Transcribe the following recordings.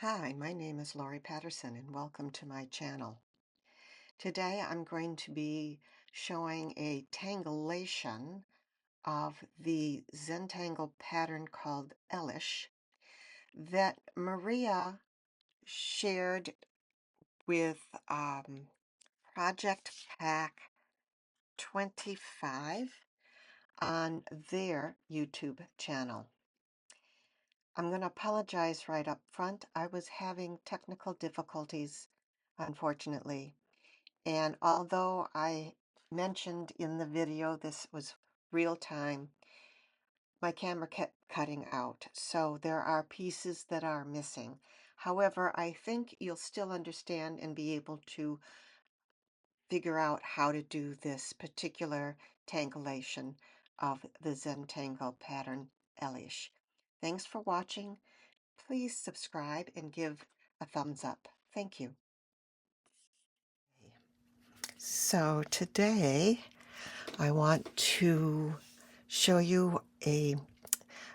Hi, my name is Laurie Patterson and welcome to my channel. Today I'm going to be showing a tangulation of the Zentangle pattern called Elish that Maria shared with Project Pack 25 on their YouTube channel. I'm going to apologize right up front. I was having technical difficulties, unfortunately. And although I mentioned in the video this was real time, my camera kept cutting out. So there are pieces that are missing. However, I think you'll still understand and be able to figure out how to do this particular tangulation of the Zentangle pattern Elish. Thanks for watching. Please subscribe and give a thumbs up. Thank you. So today I want to show you I'm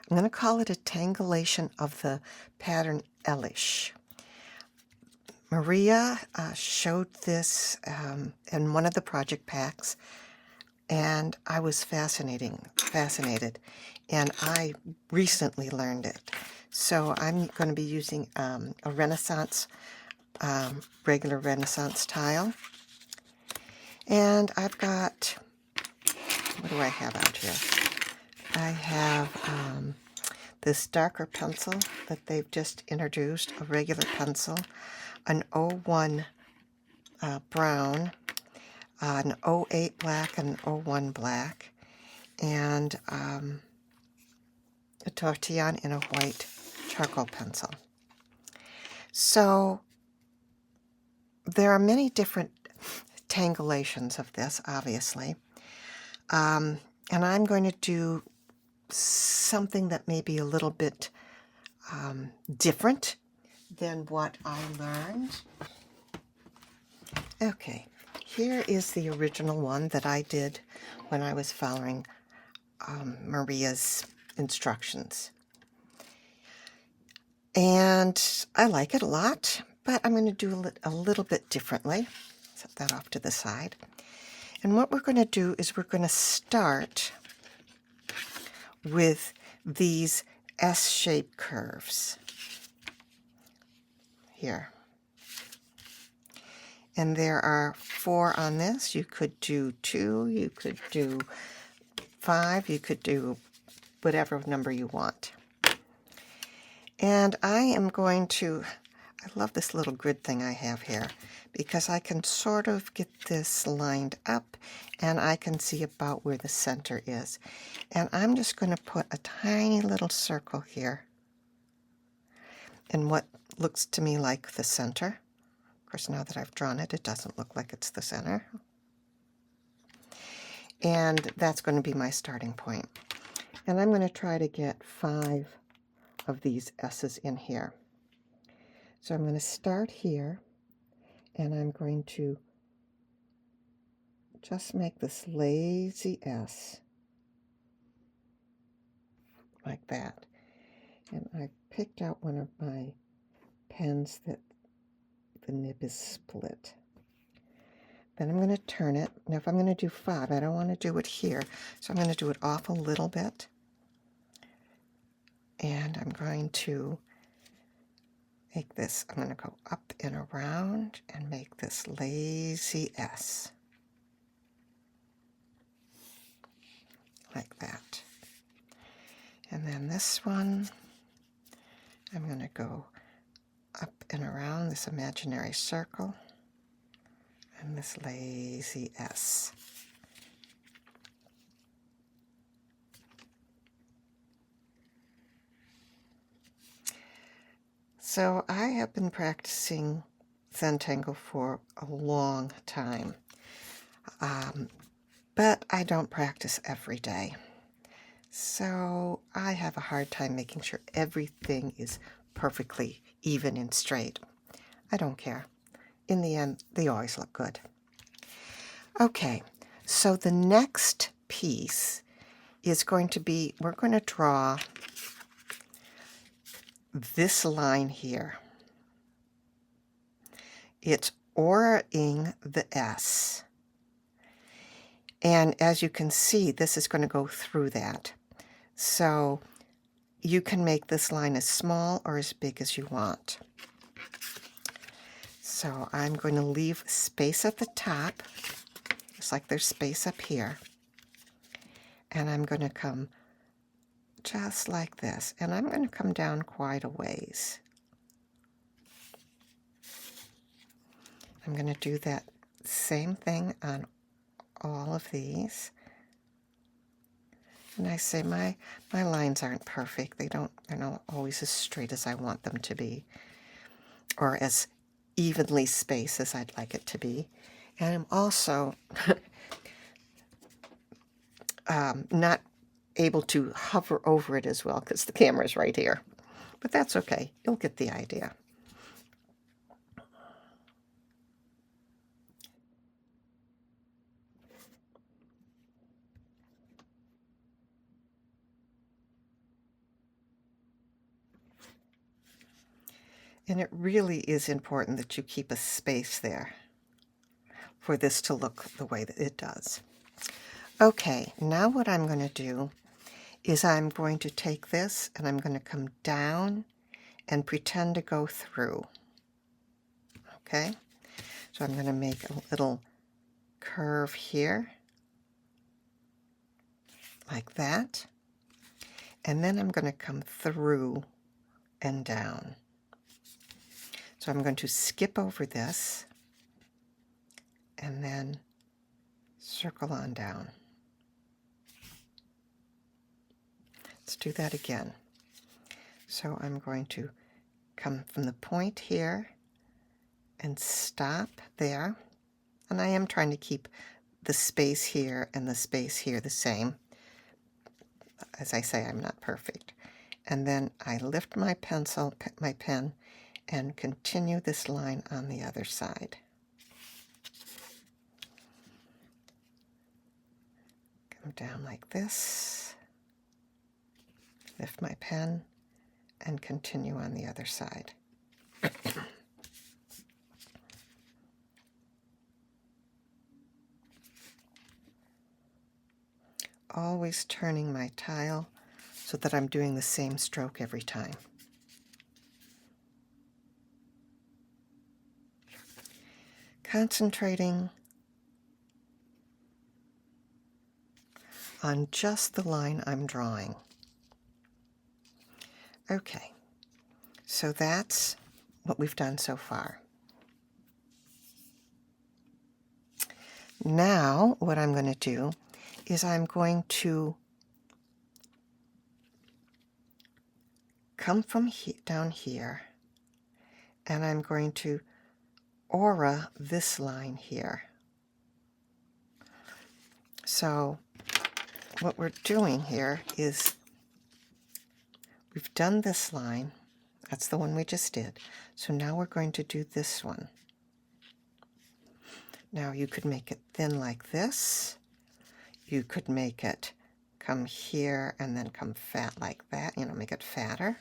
going to call it a tangulation of the pattern Elish. Maria showed this in one of the project packs, and I was fascinated, and I recently learned it. So I'm going to be using a Renaissance, regular Renaissance tile, and I've got, what do I have out here? I have this darker pencil that they've just introduced, a regular pencil, an 01 brown, an 08 black, and an 01 black, and a tortillon in a white charcoal pencil. So there are many different tangulations of this, obviously, and I'm going to do something that may be a little bit different than what I learned. Okay, here is the original one that I did when I was following Maria's instructions. And I like it a lot, but I'm going to do it a little bit differently. Set that off to the side. And what we're going to do is we're going to start with these S-shaped curves here. And there are 4 on this. You could do 2, you could do 5, you could do whatever number you want. And I am going to, I love this little grid thing I have here, because I can sort of get this lined up and I can see about where the center is. And I'm just going to put a tiny little circle here in what looks to me like the center. Of course, now that I've drawn it, it doesn't look like it's the center. And that's going to be my starting point. And I'm going to try to get 5 of these S's in here. So I'm going to start here, and I'm going to just make this lazy S like that. And I picked out one of my pens that the nib is split. Then I'm going to turn it. Now if I'm going to do 5, I don't want to do it here, so I'm going to do it off a little bit. And I'm going to make this, I'm going to go up and around and make this lazy S. Like that. And then this one, I'm going to go up and around this imaginary circle and this lazy S. So I have been practicing Zentangle for a long time, but I don't practice every day. So I have a hard time making sure everything is perfectly even and straight. I don't care. In the end, they always look good. Okay, so the next piece is going to be, we're going to draw this line here. It's auraing the S. And as you can see, this is going to go through that. So you can make this line as small or as big as you want. So I'm going to leave space at the top, just like there's space up here. And I'm going to come just like this. And I'm going to come down quite a ways. I'm going to do that same thing on all of these. And I say my lines aren't perfect. They're not always as straight as I want them to be, or as evenly spaced as I'd like it to be. And I'm also not able to hover over it as well because the camera's right here. But that's okay. You'll get the idea. And it really is important that you keep a space there for this to look the way that it does. Okay, now what I'm going to do is I'm going to take this and I'm going to come down and pretend to go through. Okay, so I'm going to make a little curve here, like that. And then I'm going to come through and down. So I'm going to skip over this and then circle on down. Let's do that again. So I'm going to come from the point here and stop there. And I am trying to keep the space here and the space here the same. As I say, I'm not perfect. And then I lift my pen, and continue this line on the other side. Come down like this, lift my pen, and continue on the other side. Always turning my tile so that I'm doing the same stroke every time. Concentrating on just the line I'm drawing. Okay, so that's what we've done so far. Now what I'm going to do is I'm going to come from down here, and I'm going to aura this line here. So what we're doing here is we've done this line. That's the one we just did. So now we're going to do this one. Now you could make it thin like this. You could make it come here and then come fat like that. You know, make it fatter.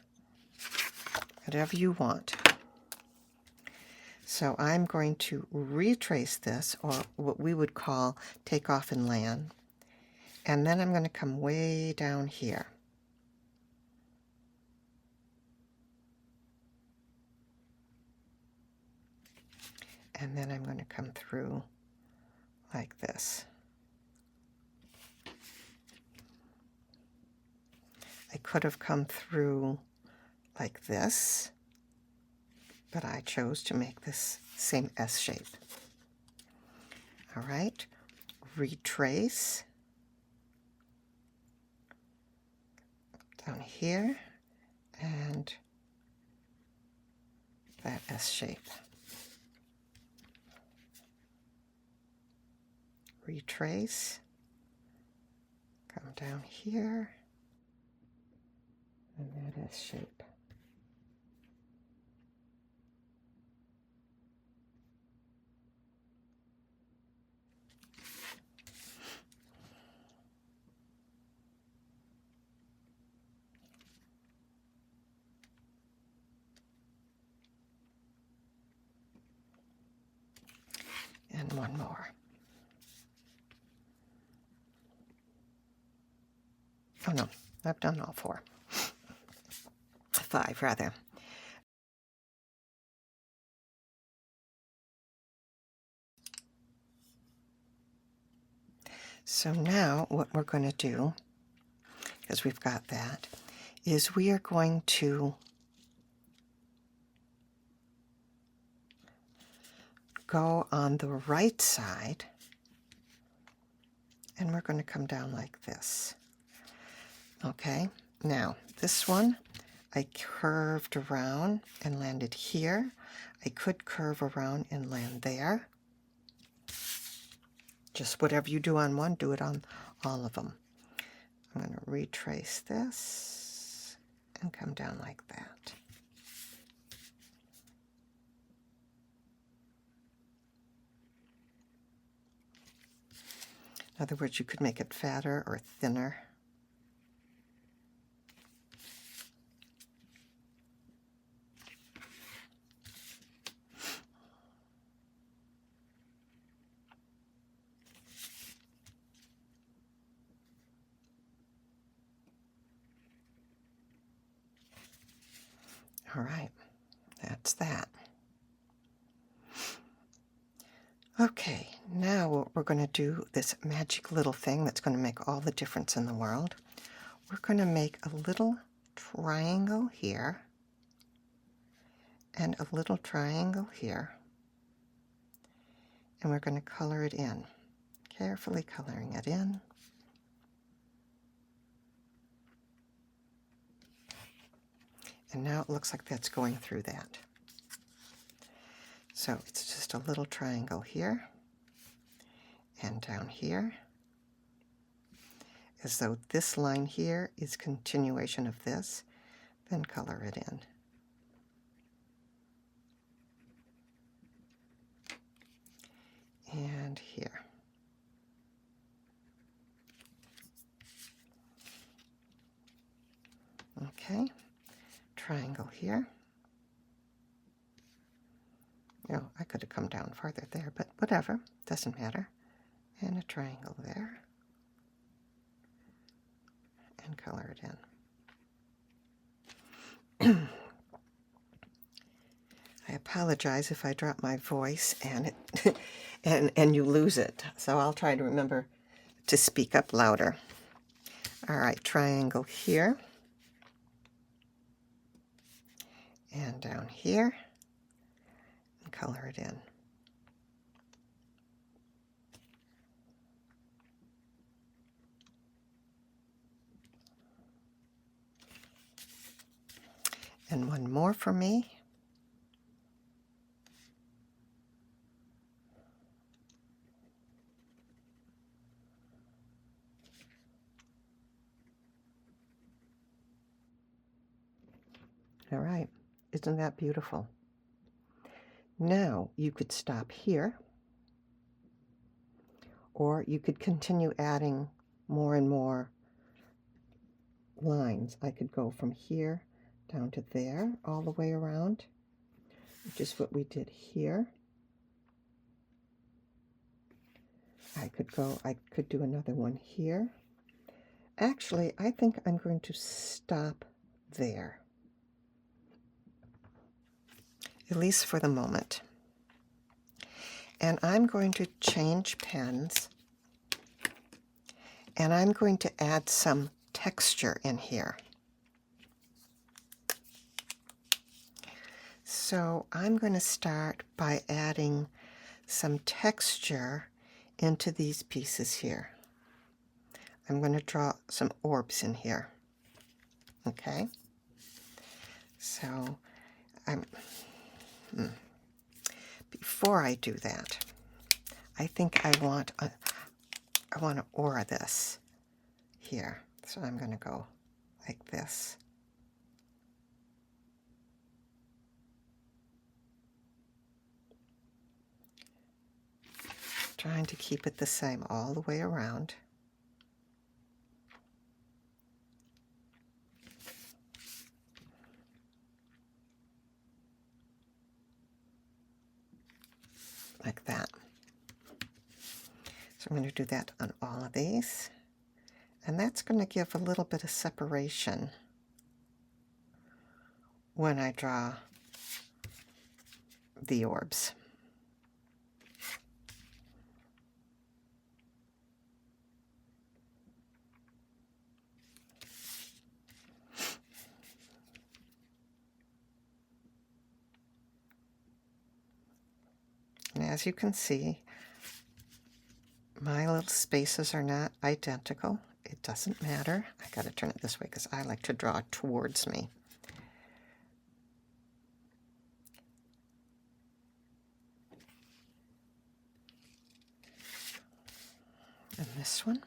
Whatever you want. So I'm going to retrace this, or what we would call take off and land. And then I'm going to come way down here. And then I'm going to come through like this. I could have come through like this, but I chose to make this same S shape. All right, retrace down here and that S shape. Retrace, come down here, and that S shape. one more. Oh no, I've done all 4. 5 rather. So now what we're going to do, because we've got that, is we are going to go on the right side, and we're going to come down like this. Okay, now this one I curved around and landed here. I could curve around and land there. Just whatever you do on one, do it on all of them. I'm going to retrace this and come down like that. In other words, you could make it fatter or thinner. All right, that's that. Okay, now what we're going to do, this magic little thing that's going to make all the difference in the world, we're going to make a little triangle here and a little triangle here, and we're going to color it in, carefully coloring it in. And now it looks like that's going through that. So it's just a little triangle here and down here, as though this line here is continuation of this, then color it in. And here. Okay, triangle here. Oh, I could have come down farther there, but whatever, doesn't matter. And a triangle there. And color it in. I apologize if I drop my voice and it and you lose it. So I'll try to remember to speak up louder. All right, triangle here. And down here. And color it in. And one more for me. All right, isn't that beautiful? Now you could stop here, or you could continue adding more and more lines. I could go from here down to there, all the way around, which is what we did here. I could do another one here. Actually, I think I'm going to stop there, at least for the moment. And I'm going to change pens, and I'm going to add some texture in here. So I'm going to start by adding some texture into these pieces here. I'm going to draw some orbs in here. Okay? So before I do that, I think I want to aura this here. So I'm going to go like this. Trying to keep it the same all the way around. Like that. So I'm going to do that on all of these. And that's going to give a little bit of separation when I draw the orbs. And as you can see, my little spaces are not identical. It doesn't matter. I got to turn it this way because I like to draw towards me. And this one.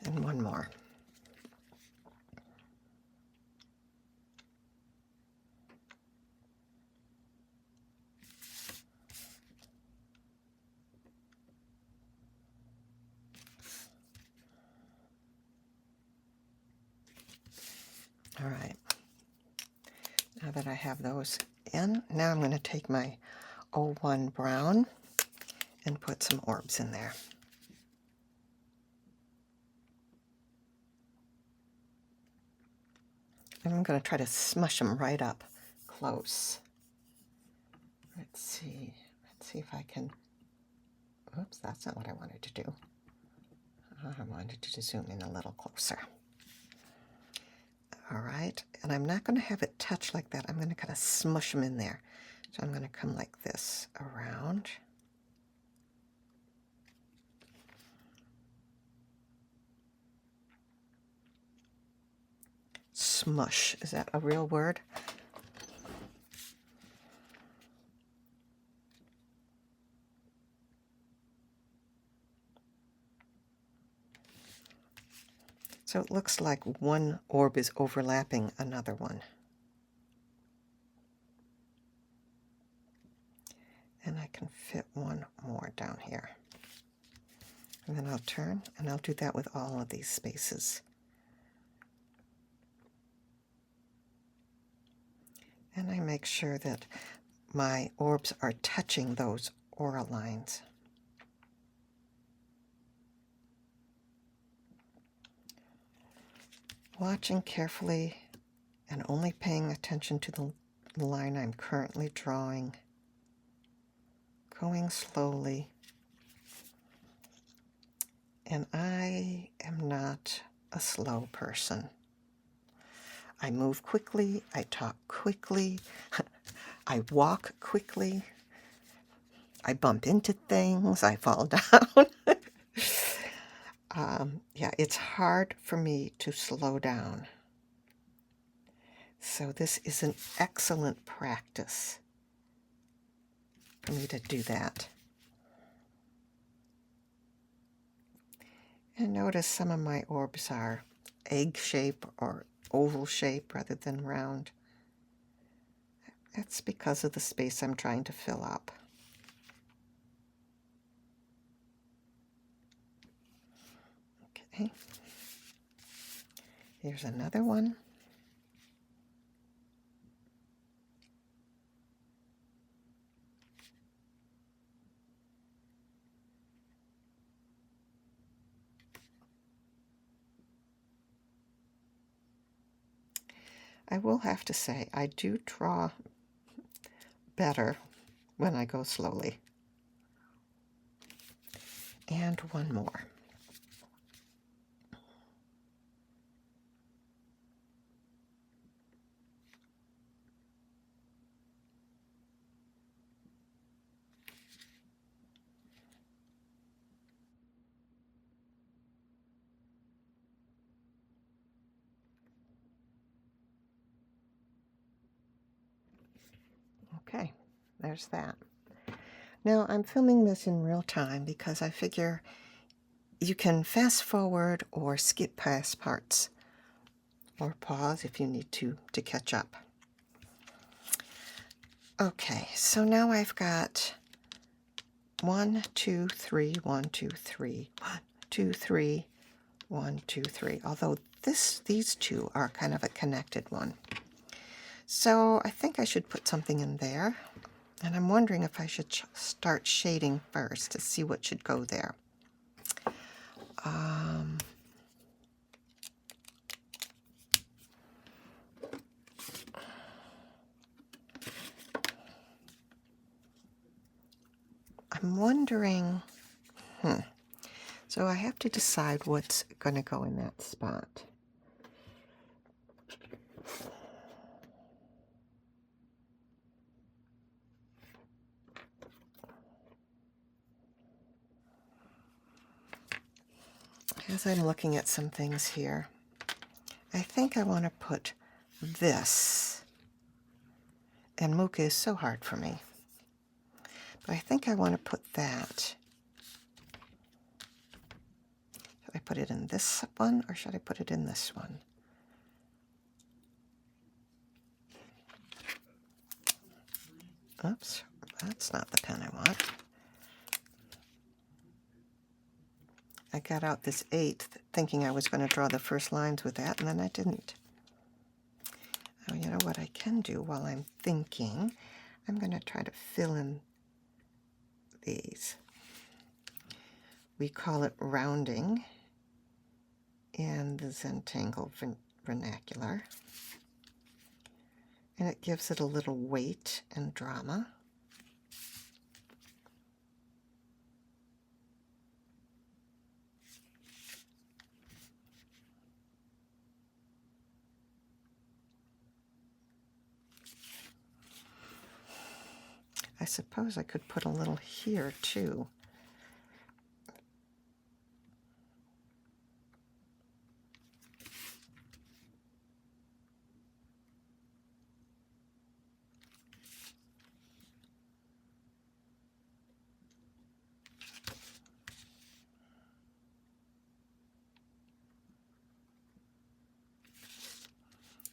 And one more. All right. Now that I have those in, now I'm going to take my 01 brown and put some orbs in there. And I'm going to try to smush them right up close. Let's see if I can. Oops, that's not what I wanted to do. I wanted to zoom in a little closer. All right, and I'm not going to have it touch like that. I'm going to kind of smush them in there. So I'm going to come like this around. Smush, is that a real word? So it looks like one orb is overlapping another one. And I can fit one more down here. And then I'll turn, and I'll do that with all of these spaces. And I make sure that my orbs are touching those aura lines. Watching carefully and only paying attention to the line I'm currently drawing. Going slowly. And I am not a slow person. I move quickly, I talk quickly, I walk quickly, I bump into things, I fall down. Yeah, it's hard for me to slow down. So this is an excellent practice for me to do that. And notice some of my orbs are egg shape or oval shape rather than round. That's because of the space I'm trying to fill up. Okay. Here's another one. I will have to say, I do draw better when I go slowly. And one more. Okay, there's that. Now I'm filming this in real time because I figure you can fast forward or skip past parts or pause if you need to catch up. Okay, so now I've got 1, 2, 3, 1, 2, 3, 1, 2, 3, 1, 2, 3. Although these two are kind of a connected one. So I think I should put something in there. And I'm wondering if I should start shading first to see what should go there. I'm wondering, so I have to decide what's going to go in that spot. As I'm looking at some things here, I think I want to put this, and Muka is so hard for me, but I think I want to put that. Should I put it in this one, or should I put it in this one? Oops, that's not the pen I want. I got out this 8th thinking I was going to draw the first lines with that, and then I didn't. Oh, you know what I can do while I'm thinking? I'm going to try to fill in these. We call it rounding in the Zentangle vernacular. And it gives it a little weight and drama. I suppose I could put a little here too.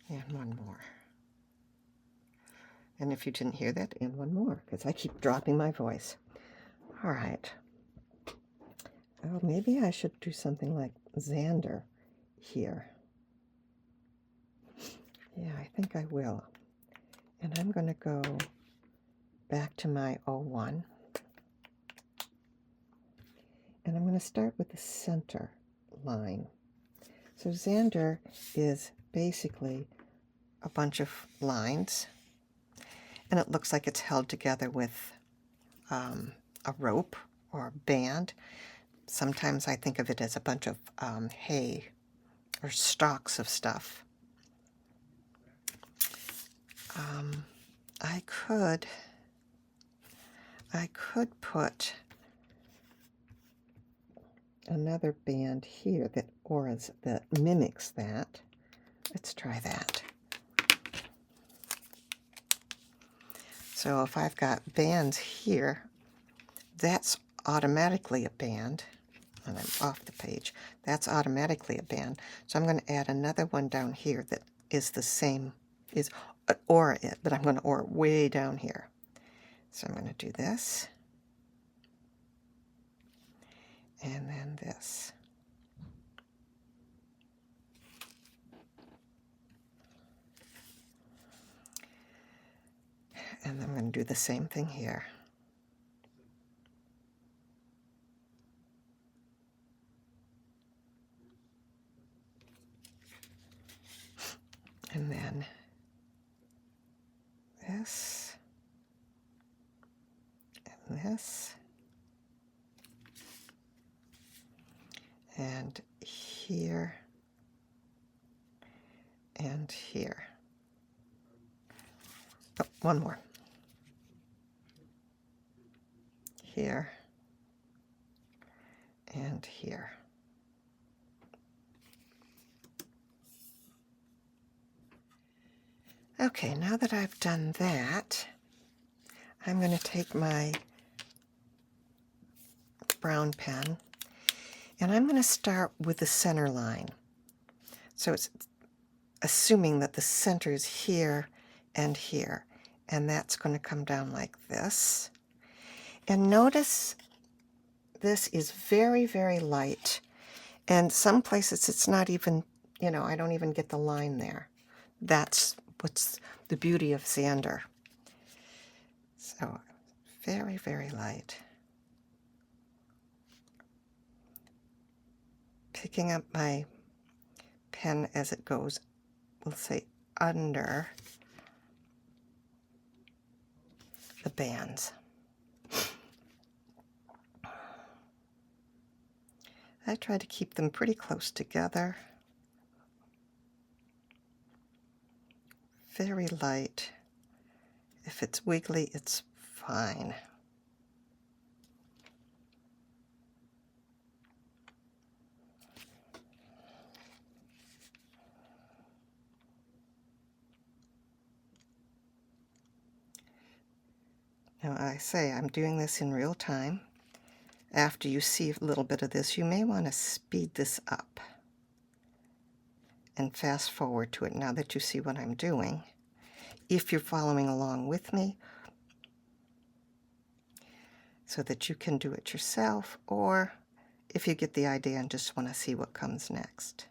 And one more. And if you didn't hear that, and one more, because I keep dropping my voice. All right. Oh, maybe I should do something like Xander here. Yeah, I think I will. And I'm going to go back to my 01. And I'm going to start with the center line. So Xander is basically a bunch of lines, and it looks like it's held together with a rope or a band. Sometimes I think of it as a bunch of hay or stalks of stuff. I could put another band here that mimics that. Let's try that. So if I've got bands here, that's automatically a band, and I'm off the page. That's automatically a band. So I'm going to add another one down here that is the same, or it, but I'm going to or it way down here. So I'm going to do this, and then this. And I'm going to do the same thing here. And then this, and this, and here, and here. Oh, one more. Here, and here. Okay, now that I've done that, I'm going to take my brown pen, and I'm going to start with the center line. So it's assuming that the center is here and here. And that's going to come down like this. And notice this is very, very light. And some places it's not even, I don't even get the line there. That's what's the beauty of Xander. So very, very light. Picking up my pen as it goes, we'll say under the bands. I try to keep them pretty close together. Very light. If it's wiggly, it's fine. Now I say I'm doing this in real time. After you see a little bit of this, you may want to speed this up and fast forward to it now that you see what I'm doing. If you're following along with me, so that you can do it yourself, or if you get the idea and just want to see what comes next.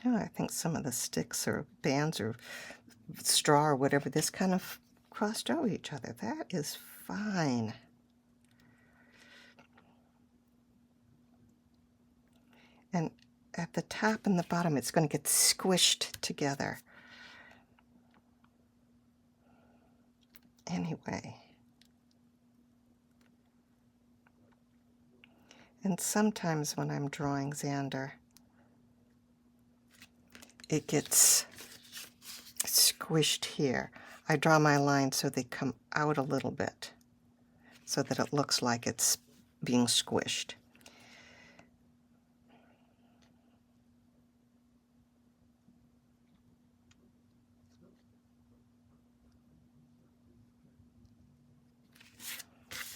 Oh, I think some of the sticks or bands or straw or whatever, this kind of crossed over each other. That is fine. And at the top and the bottom, it's going to get squished together. Anyway. And sometimes when I'm drawing Xander, it gets squished here. I draw my lines so they come out a little bit, so that it looks like it's being squished.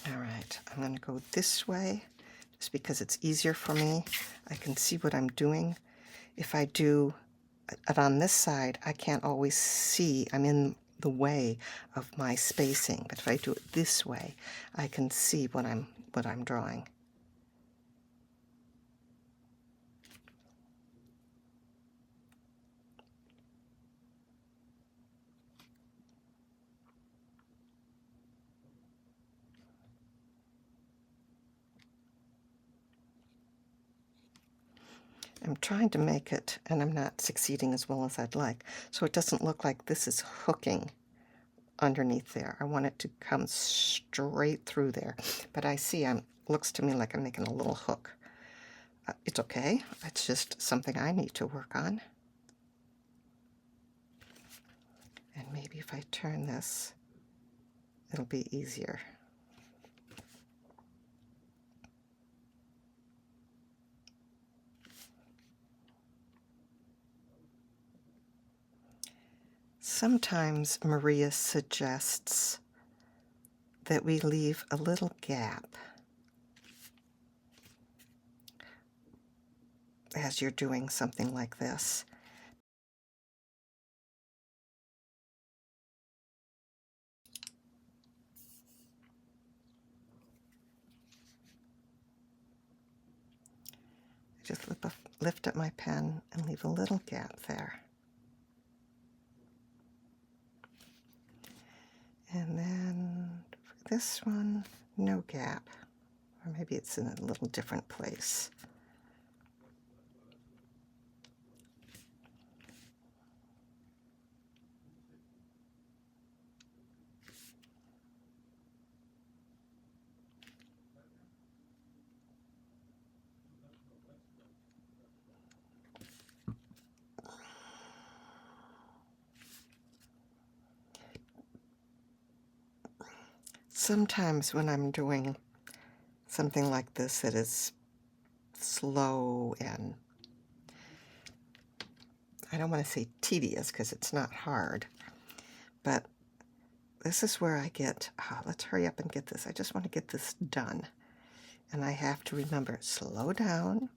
All right, I'm going to go this way just because it's easier for me. I can see what I'm doing. If I do it on this side, I can't always see. I'm in the way of my spacing. But if I do it this way, I can see what I'm drawing. I'm trying to make it, and I'm not succeeding as well as I'd like, so it doesn't look like this is hooking underneath there. I want it to come straight through there, but I see looks to me like I'm making a little hook. It's okay. It's just something I need to work on. And maybe if I turn this, it'll be easier. Sometimes Maria suggests that we leave a little gap as you're doing something like this. Just lift up my pen and leave a little gap there. And then for this one, no gap. Or maybe it's in a little different place. Sometimes when I'm doing something like this that is slow and I don't want to say tedious because it's not hard, but this is where I get, let's hurry up and get this. I just want to get this done. And I have to remember, slow down.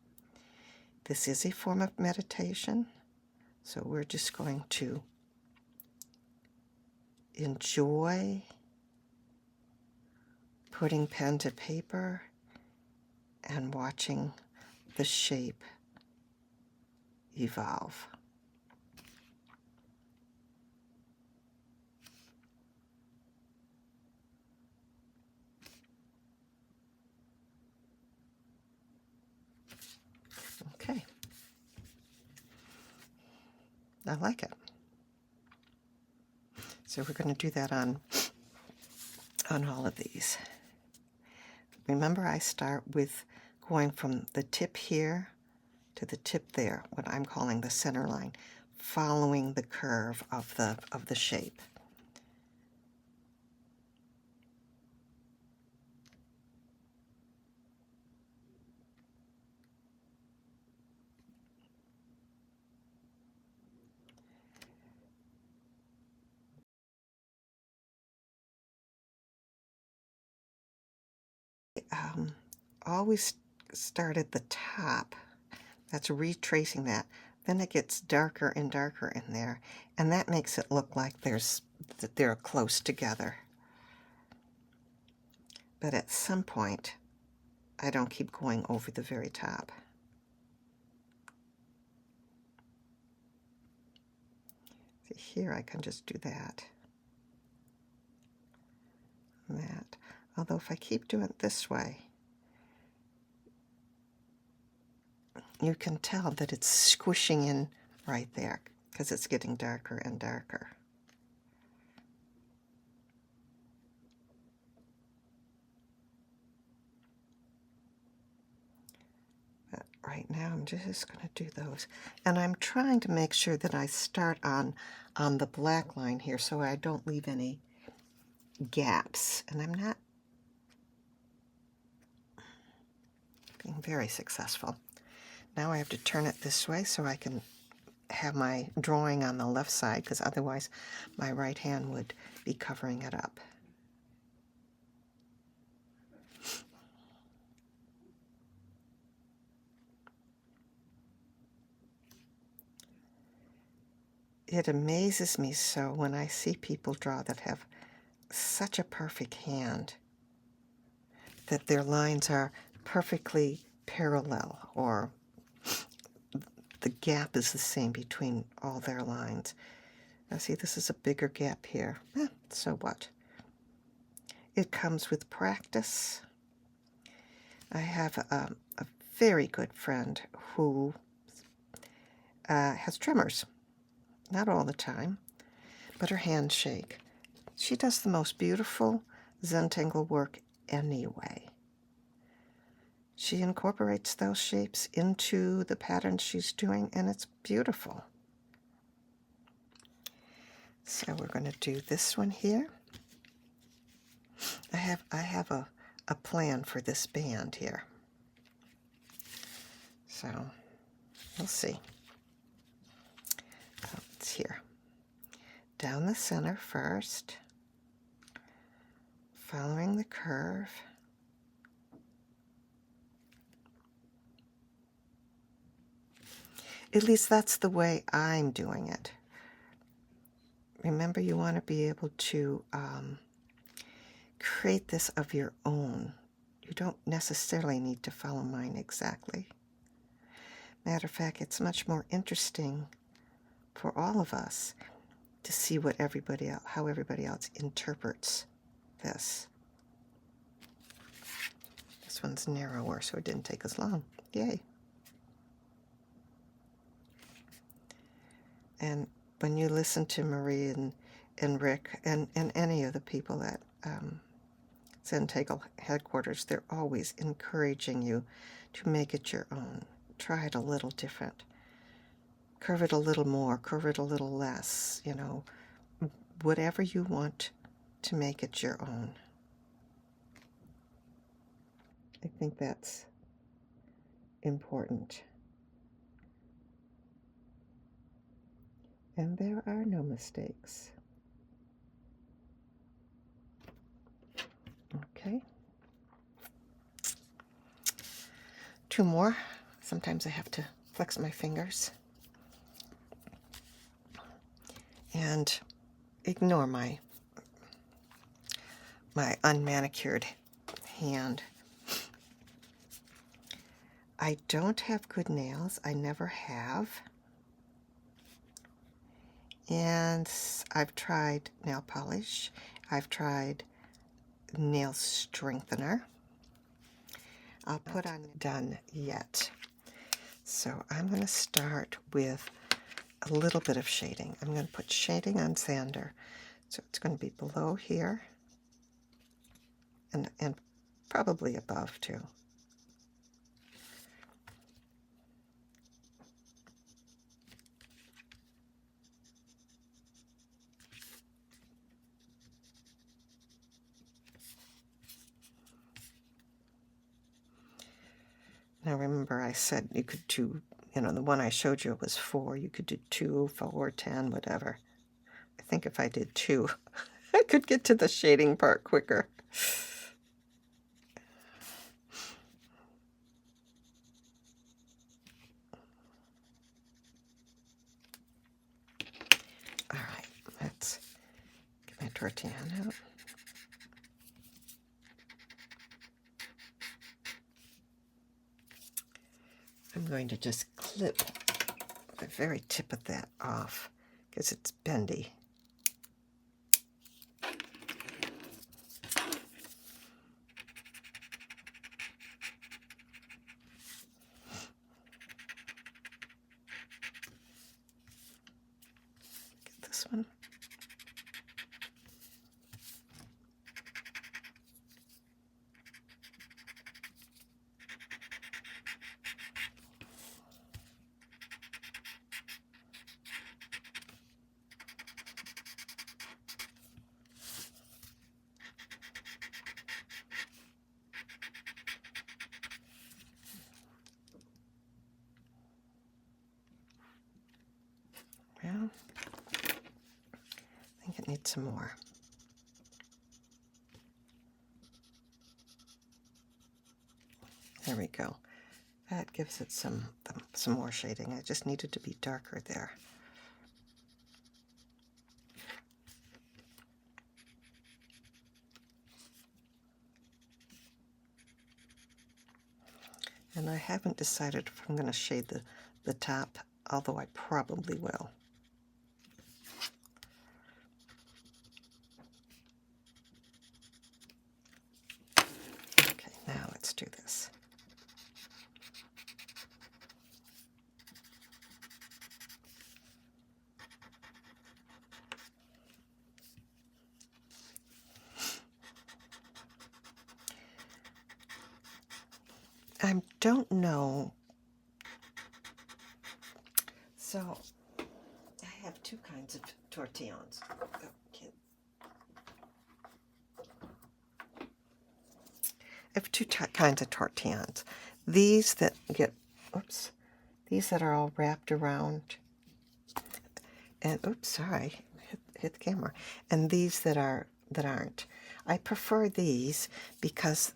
This is a form of meditation. So we're just going to enjoy putting pen to paper and watching the shape evolve. Okay. I like it. So we're going to do that on all of these. Remember, I start with going from the tip here to the tip there, what I'm calling the center line, following the curve of the shape. Always start at the top. That's retracing that. Then it gets darker and darker in there, and that makes it look like they're close together. But at some point, I don't keep going over the very top. See, here I can just do that. And that. Although if I keep doing it this way, you can tell that it's squishing in right there because it's getting darker and darker. But right now I'm just going to do those. And I'm trying to make sure that I start on the black line here so I don't leave any gaps. And I'm not being very successful. Now I have to turn it this way so I can have my drawing on the left side, because otherwise my right hand would be covering it up. It amazes me so when I see people draw that have such a perfect hand, that their lines are perfectly parallel, or the gap is the same between all their lines. Now see, this is a bigger gap here. So what? It comes with practice. I have a very good friend who has tremors. Not all the time, but her hands shake. She does the most beautiful Zentangle work anyway. She incorporates those shapes into the patterns she's doing, and it's beautiful. So we're going to do this one here. I have a plan for this band here. So we'll see. It's here. Down the center first, following the curve. At least that's the way I'm doing it. Remember, you want to be able to create this of your own. You don't necessarily need to follow mine exactly. Matter of fact, it's much more interesting for all of us to see what how everybody else interprets this. This one's narrower, so it didn't take as long. Yay. And when you listen to Marie and Rick and any of the people at Zentangle headquarters, they're always encouraging you to make it your own. Try it a little different. Curve it a little more, curve it a little less, you know, whatever you want to make it your own. I think that's important. And there are no mistakes. Okay. 2 more. Sometimes I have to flex my fingers. And ignore my unmanicured hand. I don't have good nails. I never have. And I've tried nail polish. I've tried nail strengthener. I'll put on done yet. So I'm going to start with a little bit of shading. I'm going to put shading on Xander. So it's going to be below here and probably above too. Now remember I said you could do, the one I showed you was 4. You could do 2, 4, 10, whatever. I think if I did 2, I could get to the shading part quicker. All right, let's get my tortilla out. I'm going to just clip the very tip of that off because it's bendy. Get this one. Well, I think it needs some more. There we go. That gives it some more shading. I just needed to be darker there. And I haven't decided if I'm going to shade the top, although I probably will. Okay, now let's do this. I don't know. So I have 2 kinds of tortillons. Okay. I have 2 kinds of tortillons. These that get, these that are all wrapped around, and sorry, hit the camera. And these that aren't. I prefer these because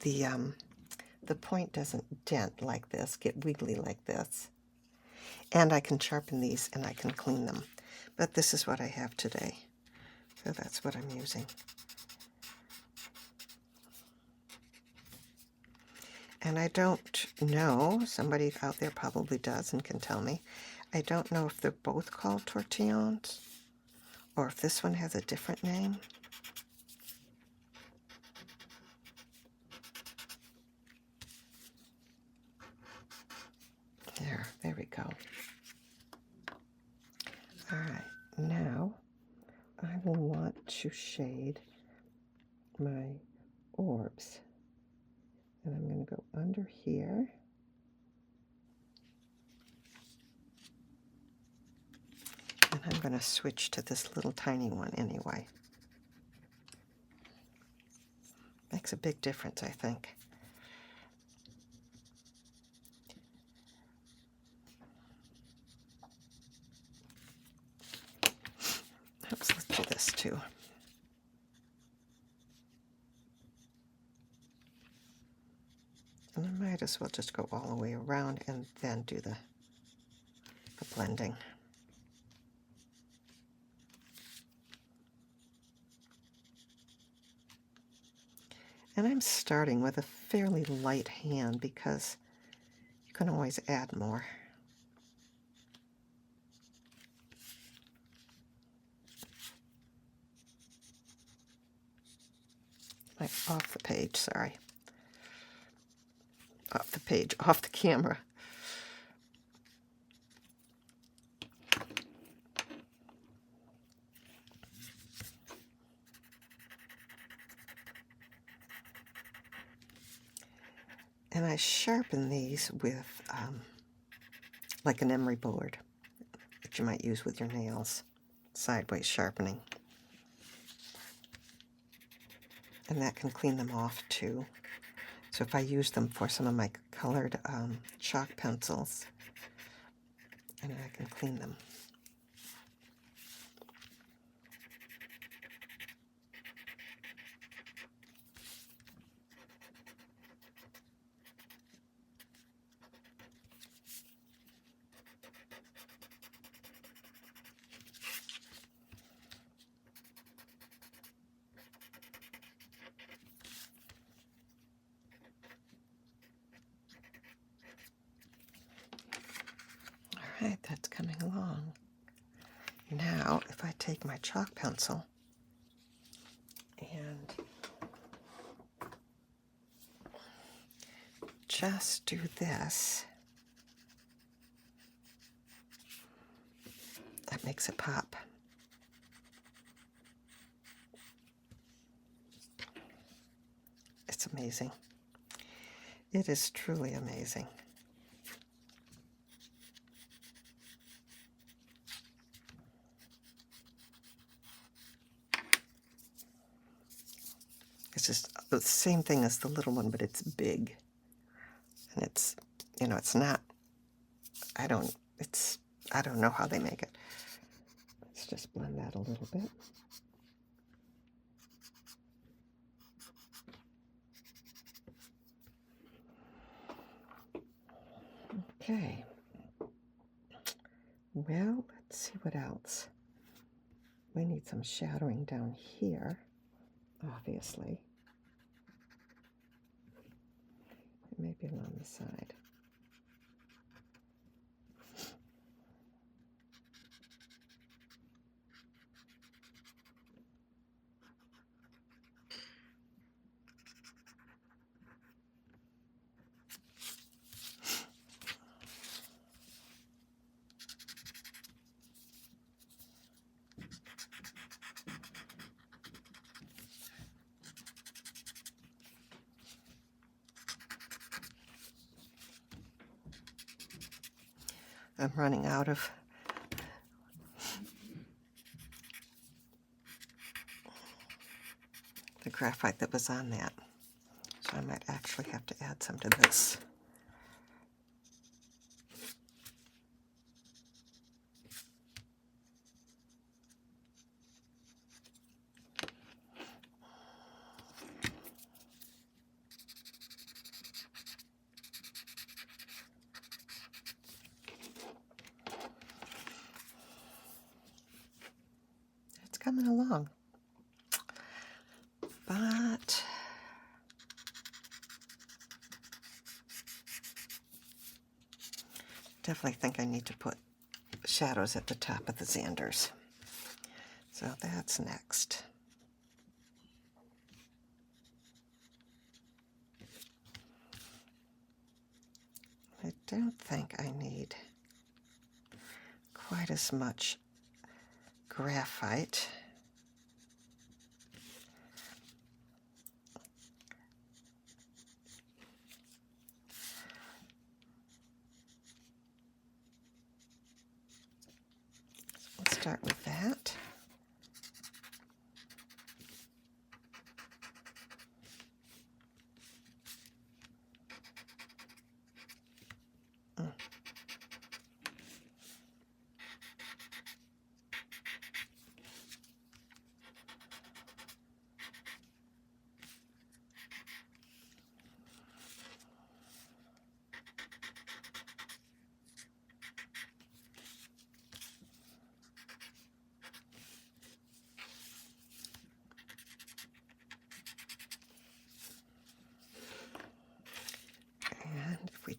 the point doesn't dent like this, get wiggly like this. And I can sharpen these and I can clean them. But this is what I have today. So that's what I'm using. And I don't know, somebody out there probably does and can tell me, I don't know if they're both called tortillons or if this one has a different name. There we go. All right, now I will want to shade my orbs. And I'm going to go under here. And I'm going to switch to this little tiny one anyway. Makes a big difference, I think. Oops, let's do this too. might as well just go all the way around and then do the blending. And I'm starting with a fairly light hand because you can always add more. Off the page, sorry. Off the page, off the camera. And I sharpen these with like an emery board that you might use with your nails, sideways sharpening. And that can clean them off too. So if I use them for some of my colored chalk pencils, and I can clean them. All right, that's coming along. Now, if I take my chalk pencil and just do this, that makes it pop. It's amazing. It is truly amazing. It's just the same thing as the little one, but it's big. And it's, you know, it's not, I don't know how they make it. Let's just blend that a little bit. Okay. Well, let's see what else. We need some shadowing down here, obviously. Maybe along the side. I'm running out of the graphite that was on that. So I might actually have to add some to this. It's coming along. But definitely think I need to put shadows at the top of the Xanders. So that's next. I don't think I need quite as much graphite. Let's start with that.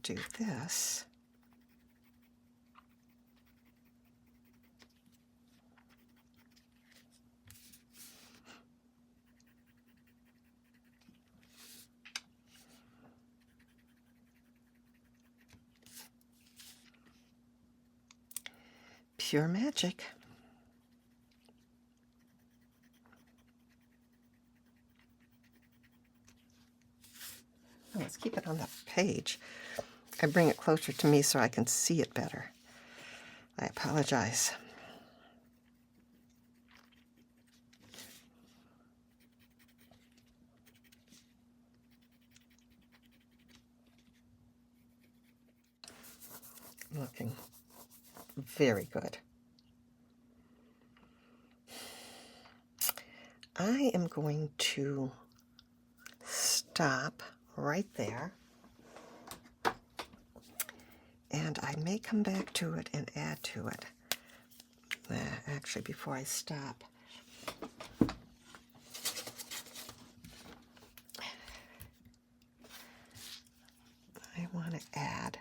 do this. Pure magic. Oh, let's keep it on the page. I bring it closer to me so I can see it better. I apologize. Looking very good. I am going to stop right there, and I may come back to it and add to it. Actually, before I stop, I want to add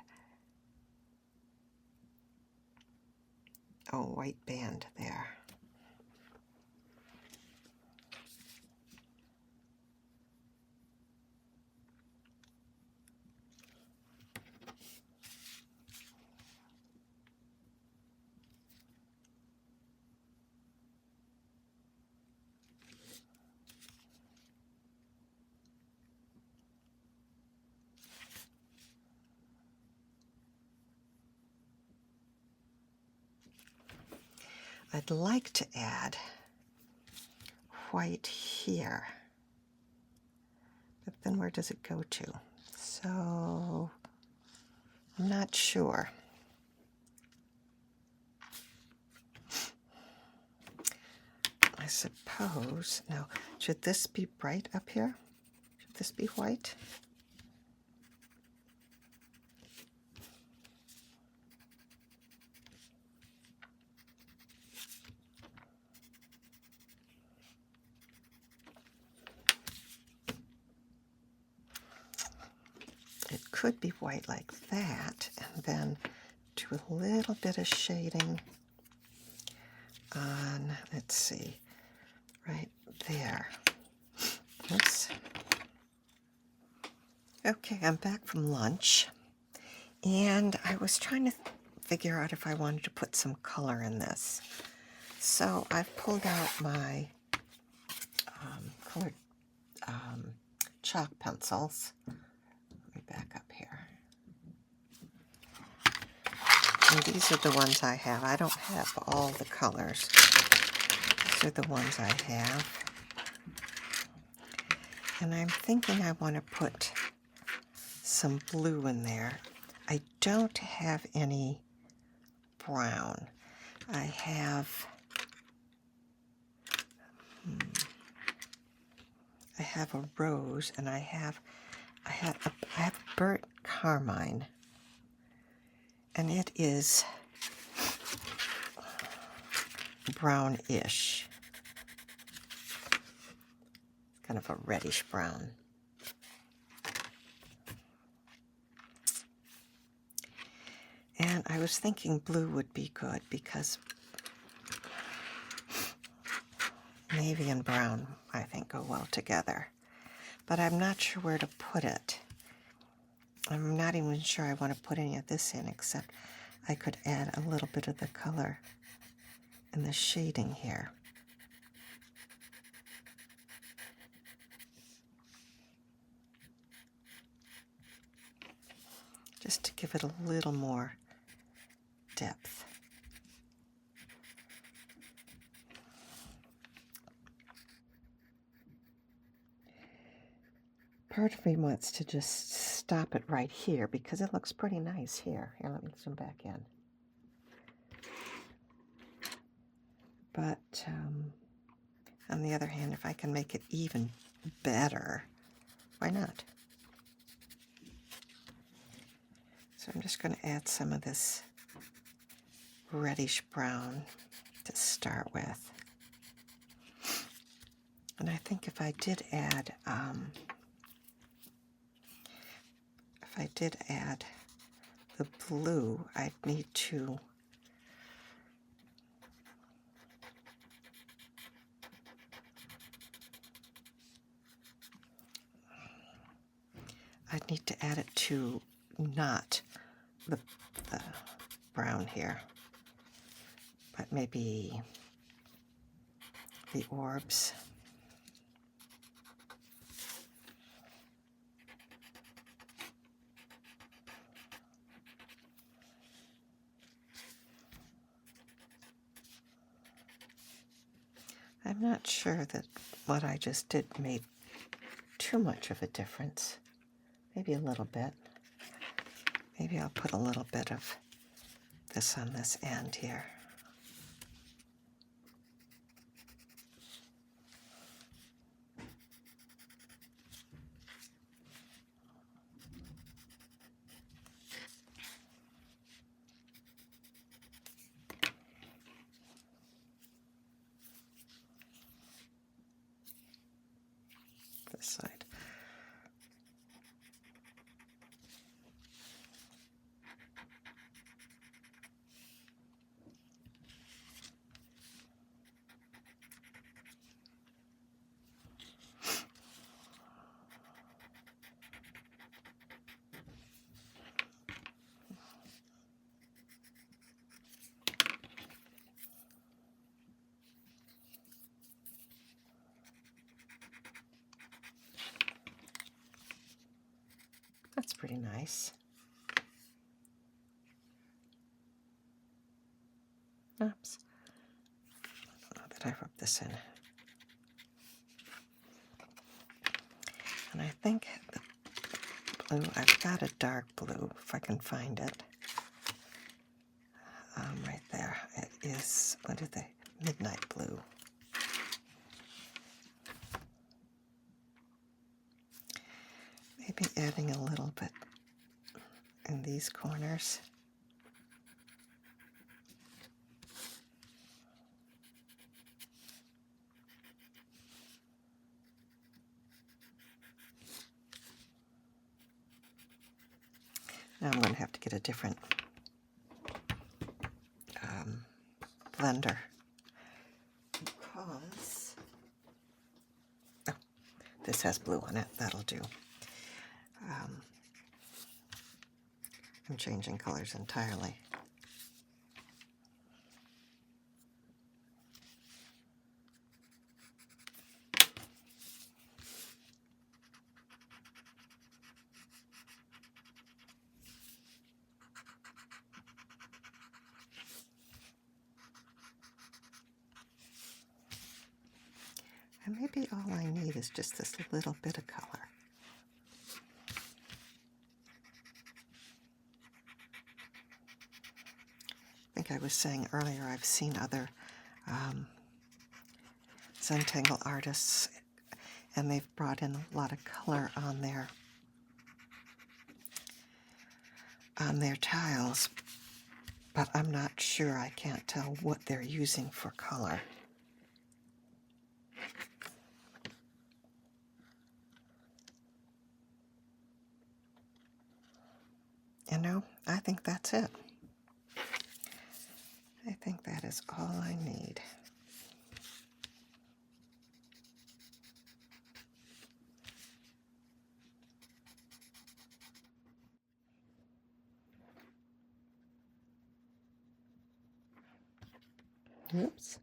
a white band there. I'd like to add white here, but then where does it go to? So I'm not sure. I suppose, now, should this be bright up here? Should this be white? It could be white like that, and then do a little bit of shading on, let's see, right there. Oops. Okay, I'm back from lunch, and I was trying to figure out if I wanted to put some color in this. So I've pulled out my colored chalk pencils. Let me back up here. And these are the ones I have. I don't have all the colors. These are the ones I have. And I'm thinking I want to put some blue in there. I don't have any brown. I have a rose, and I have burnt carmine, and it is brownish, kind of a reddish brown. And I was thinking blue would be good because navy and brown, I think, go well together. But I'm not sure where to put it. I'm not even sure I want to put any of this in, except I could add a little bit of the color in the shading here. Just to give it a little more depth. Part of me wants to just stop it right here because it looks pretty nice here. Here, let me zoom back in. But on the other hand, if I can make it even better, why not? So I'm just going to add some of this reddish brown to start with. And I think if I did add the blue, I'd need to add it to not the brown here, but maybe the orbs. I'm not sure that what I just did made too much of a difference. Maybe a little bit. Maybe I'll put a little bit of this on this end here. This side. That's pretty nice. Oops. Oh, that I rubbed this in. And I think the blue, I've got a dark blue, if I can find it. Right there. It is, what is it? Midnight blue. Maybe adding a little bit in these corners. Now I'm going to have to get a different blender because this has blue on it. That'll do. I'm changing colors entirely. And maybe all I need is just this little bit of color. I think I was saying earlier I've seen other Zentangle artists, and they've brought in a lot of color on their tiles, but I'm not sure. I can't tell what they're using for color. You know, I think that's it. I think that is all I need. Oops.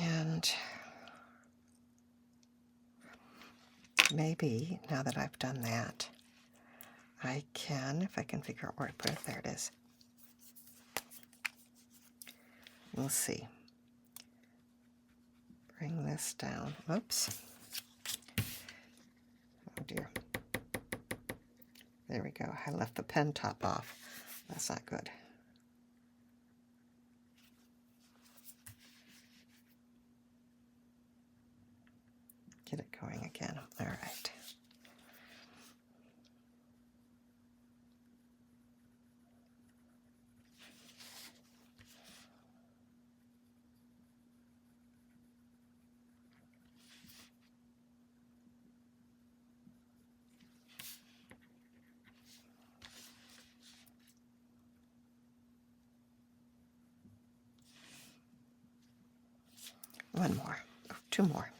And maybe now that I've done that, I can, if I can figure out where to put it, there it is. We'll see. Bring this down. Oops. Oh dear. There we go. I left the pen top off. That's not good. Get it going again. All right. One more, two more.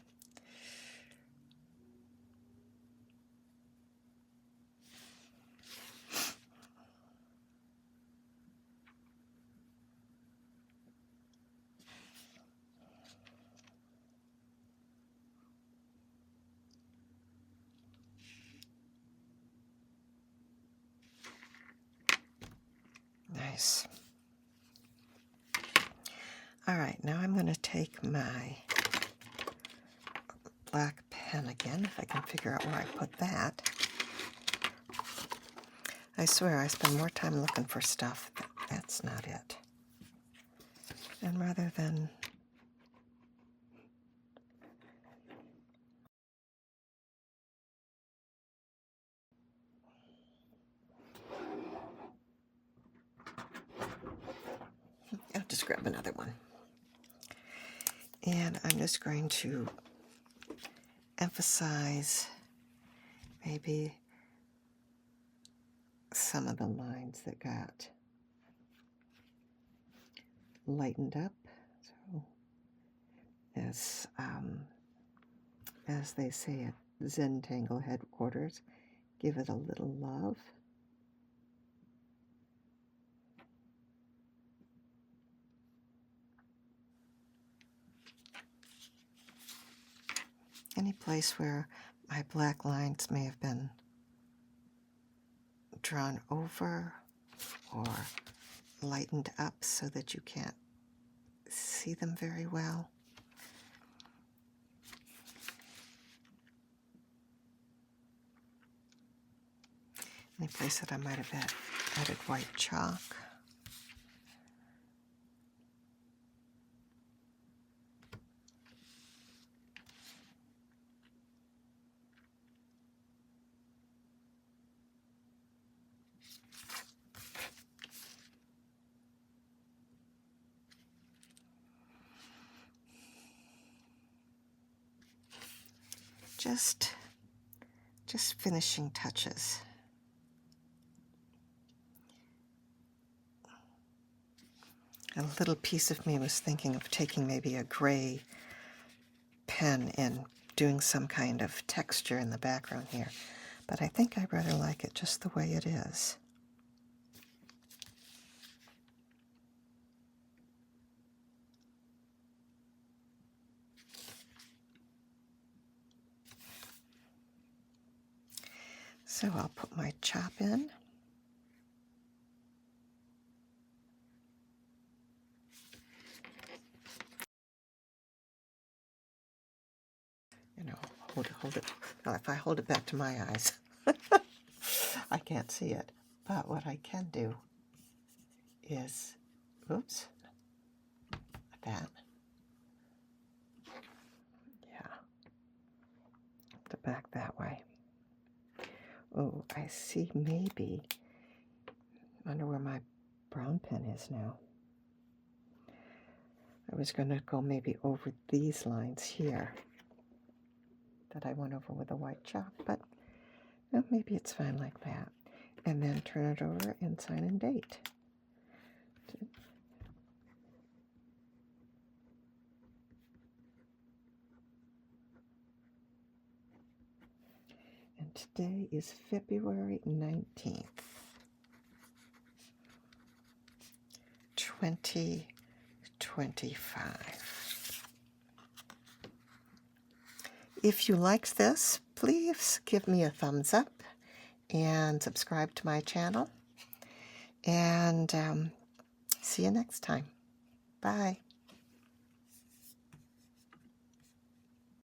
Nice. All right, now I'm going to take my black pen again, if I can figure out where I put that. I swear I spend more time looking for stuff, but that's not it. And rather than I'll just grab another one. And I'm just going to emphasize maybe some of the lines that got lightened up. So as they say at Zentangle headquarters, give it a little love. Any place where my black lines may have been drawn over or lightened up so that you can't see them very well. Any place that I might have added white chalk. Just finishing touches. A little piece of me was thinking of taking maybe a gray pen and doing some kind of texture in the background here, but I think I rather like it just the way it is. So I'll put my chop in. Hold it. Well, if I hold it back to my eyes, I can't see it. But what I can do is, oops, like that. Yeah, the back that way. Oh, I see. Maybe. I wonder where my brown pen is now. I was going to go maybe over these lines here that I went over with a white chalk, but well, maybe it's fine like that. And then turn it over and sign and date. And today is February 19th, 2025. If you liked this, please give me a thumbs up and subscribe to my channel. And see you next time. Bye.